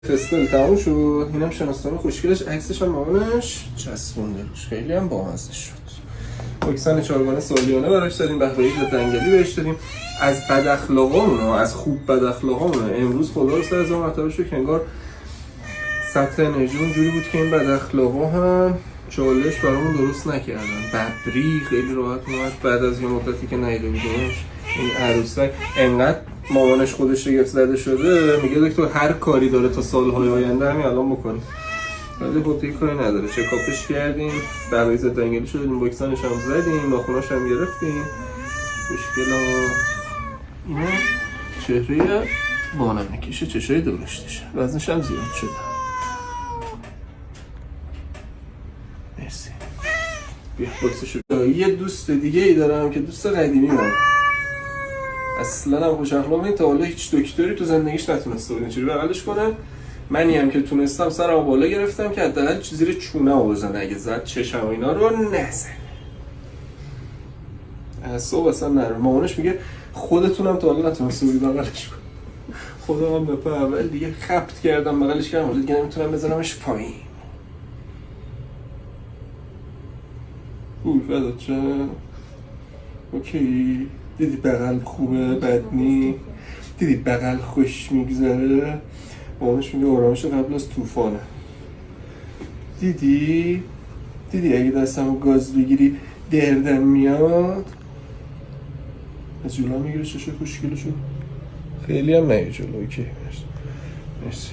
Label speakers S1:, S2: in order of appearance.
S1: فستیوال تموم شد. اینم شناسنامه خوشگلش، عکسش هم مامانش چسبونده روش، خیلی هم بامزه شد. واکسن چارگانه سالیانه براش دادیم، بهره‌ای دنگلی بهش دادیم. از بد اخلاقامون، از خوب بد اخلاقامون امروز خدا رو سر از مرتبه شد که انگار سطح انرژی اونجوری بود که این بد اخلاقا هم چالش برامون درست نکردن. ببری خیلی راحت اومد بعد از یه مدتی که نیده بودیمش. این عروسک انقدر مامانش خودش شگفت زده شده، میگه دکتر هر کاری داره تا سالهای آینده همین الان بکنه. ولی خب دیگه کاری نداره، چکاپش کردیم، برای ضد انگلی شدیم، واکسنش هم زدیم، ناخوناش هم گرفتیم. مشکل اینه چهره بانمکیشه، چشای درشتشه، وزنش هم زیاد شده. مرسی. بیا باکسشو. یه دوست دیگه ای دارم که دوست قدیمی من، اصلا هم خوش اخلاق نیست، تا حالا هیچ دکتری تو زندگیش نتونسته بود اینجوری بغلش کنه. منی هم که تونستم سرمو بالا گرفتم که حداقل زیر چونه‌مو بزنه، اگه زد چشم و اینا رو نزنه. اصلا اصلا نرم. مامانش میگه خودتونم تا حالا نتونسته بودی بغلش کنی. خودم هم دفعه اول دیگه خبت کردم بغلش کردم، حالا دیگه نمیتونم بذارمش پایین. فدات شم. اوکی. دیدی بغل خوبه، بد نی؟ دیدی بغل خوش میگذره؟ مامانش میگه آرامش قبل از طوفانه. دیدی اگه دستمو گاز بگیری دردم میاد. از جلو میگیره چشه خوشگلشو، خیلی هم نگه جلو. اوکی مرسی.